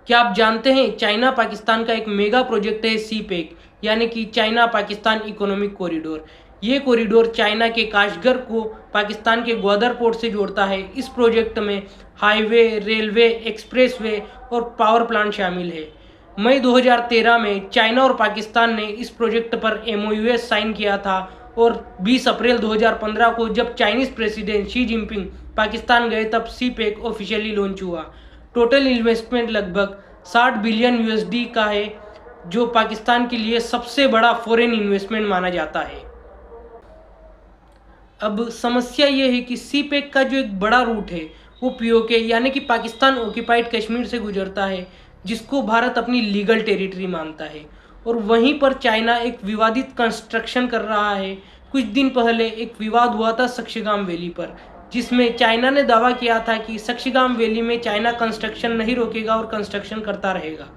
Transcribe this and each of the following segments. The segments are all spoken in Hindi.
क्या आप जानते हैं चाइना पाकिस्तान का एक मेगा प्रोजेक्ट है सी पैक, यानी कि चाइना पाकिस्तान इकोनॉमिक कॉरिडोर। ये कॉरिडोर चाइना के काशगर को पाकिस्तान के ग्वादर पोर्ट से जोड़ता है। इस प्रोजेक्ट में हाईवे, रेलवे, एक्सप्रेसवे और पावर प्लांट शामिल है। मई 2013 में चाइना और पाकिस्तान ने इस प्रोजेक्ट पर एमओयूएस साइन किया था और 20 अप्रैल 2015 को जब Chinese president Xi Jinping Pakistan गए तब सी पैक ऑफिशियली लॉन्च हुआ। टोटल इन्वेस्टमेंट लगभग 60 बिलियन यूएसडी का है, जो पाकिस्तान के लिए सबसे बड़ा फॉरेन इन्वेस्टमेंट माना जाता है। अब समस्या ये है कि सी पैक का जो एक बड़ा रूट है वो पीओके यानी कि पाकिस्तान ऑक्यूपाइड कश्मीर से गुजरता है, जिसको भारत अपनी लीगल टेरिटरी मानता है। और वहीं पर चाइना एक विवादित कंस्ट्रक्शन कर रहा है। कुछ दिन पहले एक विवाद हुआ था सक्शिगाम वैली पर, जिसमें चाइना ने दावा किया था कि सक्शिगाम वैली में चाइना कंस्ट्रक्शन नहीं रोकेगा और कंस्ट्रक्शन करता रहेगा।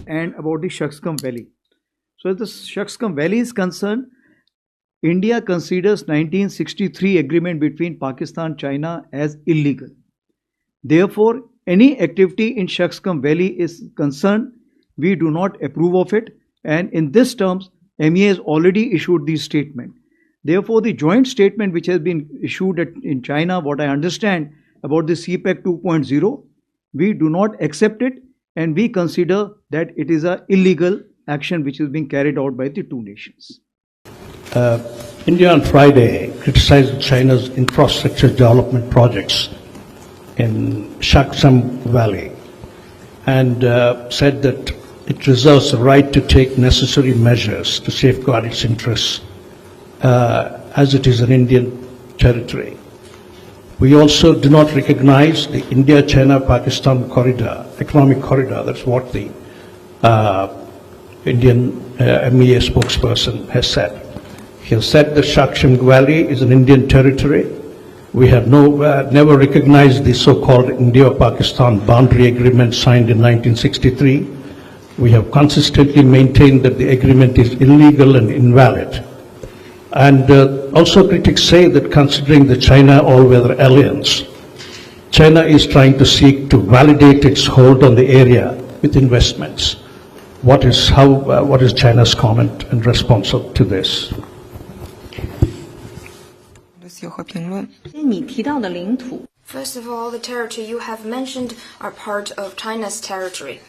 And about the Shaksgam Valley. So as the Shaksgam Valley is concerned, India considers 1963 agreement between Pakistan and China as illegal. Therefore, any activity in Shaksgam Valley is concerned, we do not approve of it. And in this terms, MEA has already issued the statement. Therefore, the joint statement which has been issued in China, what I understand about the CPEC 2.0, we do not accept it, and we consider that it is an illegal action which is being carried out by the two nations. India on Friday criticized China's infrastructure development projects in Shaksam Valley and said that it reserves the right to take necessary measures to safeguard its interests as it is an Indian territory. We also do not recognize the India-China-Pakistan corridor, economic corridor. That's what the Indian MEA spokesperson has said. He has said the Shaksam Valley is an Indian territory. We have never recognized the so-called India-Pakistan boundary agreement signed in 1963. We have consistently maintained that the agreement is illegal and invalid. And also critics say that considering the China All-Weather Alliance, China is trying to seek to validate its hold on the area with investments. What is China's comment and response to this? 有何评论？ 你提到的领土 First of all, the territory you have mentioned are part of China's territory,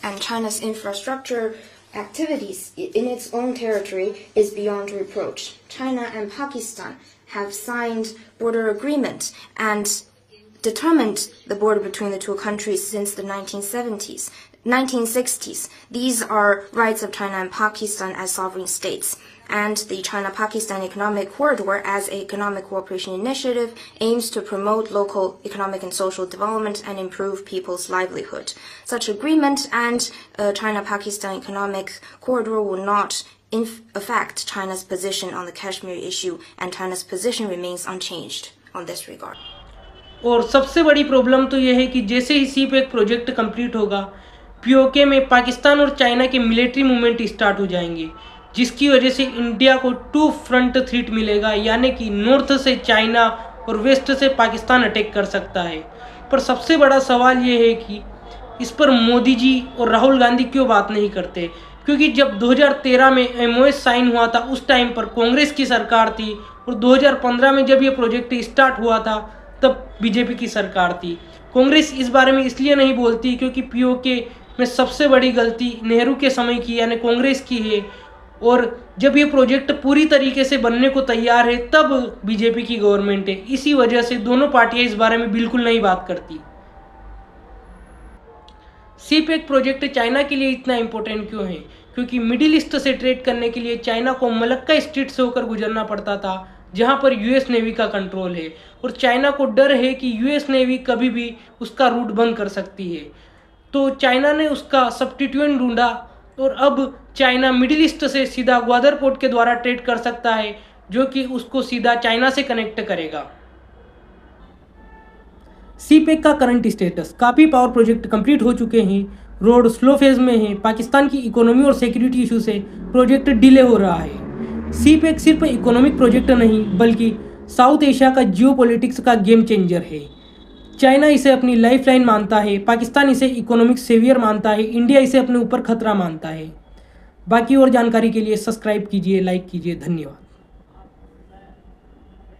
and China's infrastructure activities in its own territory is beyond reproach. China and Pakistan have signed border agreements and determined the border between the two countries since the 1960s. These are rights of China and Pakistan as sovereign states. And the China-Pakistan Economic Corridor as an economic cooperation initiative aims to promote local economic and social development and improve people's livelihood. Such agreement and China-Pakistan Economic Corridor will not affect China's position on the Kashmir issue, and China's position remains unchanged on this regard. और सबसे बड़ी प्रॉब्लम तो यह है कि जैसे ही सी पैक प्रोजेक्ट कंप्लीट होगा, पीओके में पाकिस्तान और चाइना के मिलिट्री मूवमेंट स्टार्ट हो जाएंगे, जिसकी वजह से इंडिया को टू फ्रंट थ्रेट मिलेगा, यानी कि नॉर्थ से चाइना और वेस्ट से पाकिस्तान अटैक कर सकता है। पर सबसे बड़ा सवाल ये है कि इस पर मोदी जी और राहुल गांधी क्यों बात नहीं करते, क्योंकि जब 2013 में एमओएस साइन हुआ था उस टाइम पर कांग्रेस की सरकार थी, और 2015 में जब ये प्रोजेक्ट स्टार्ट हुआ था तब बीजेपी की सरकार थी। कांग्रेस इस बारे में इसलिए नहीं बोलती क्योंकि पीओके में सबसे बड़ी गलती नेहरू के समय की यानी कांग्रेस की है, और जब ये प्रोजेक्ट पूरी तरीके से बनने को तैयार है तब बीजेपी की गवर्नमेंट है। इसी वजह से दोनों पार्टियां इस बारे में बिल्कुल नहीं बात करती। सी पैक प्रोजेक्ट चाइना के लिए इतना इंपॉर्टेंट क्यों है? क्योंकि मिडिल ईस्ट से ट्रेड करने के लिए चाइना को मलक्का स्ट्रीट से होकर गुजरना पड़ता था, जहां पर यूएस नेवी का कंट्रोल है, और चाइना को डर है कि यूएस नेवी कभी भी उसका रूट बंद कर सकती है। तो चाइना ने उसका सब्स्टिट्यूएंट ढूंढा, और अब चाइना मिडिल ईस्ट से सीधा ग्वादर पोर्ट के द्वारा ट्रेड कर सकता है, जो कि उसको सीधा चाइना से कनेक्ट करेगा। सी पैक का करंट स्टेटस, काफ़ी पावर प्रोजेक्ट कंप्लीट हो चुके हैं, रोड स्लो फेज में है, पाकिस्तान की इकोनॉमी और सिक्योरिटी इशू से प्रोजेक्ट डिले हो रहा है। सी पैक सिर्फ इकोनॉमिक प्रोजेक्ट नहीं बल्कि साउथ एशिया का जियोपॉलिटिक्स का गेम चेंजर है। चाइना इसे अपनी लाइफलाइन मानता है, पाकिस्तान इसे इकोनॉमिक सेवियर मानता है, इंडिया इसे अपने ऊपर खतरा मानता है। बाकी और जानकारी के लिए सब्सक्राइब कीजिए, लाइक कीजिए। धन्यवाद।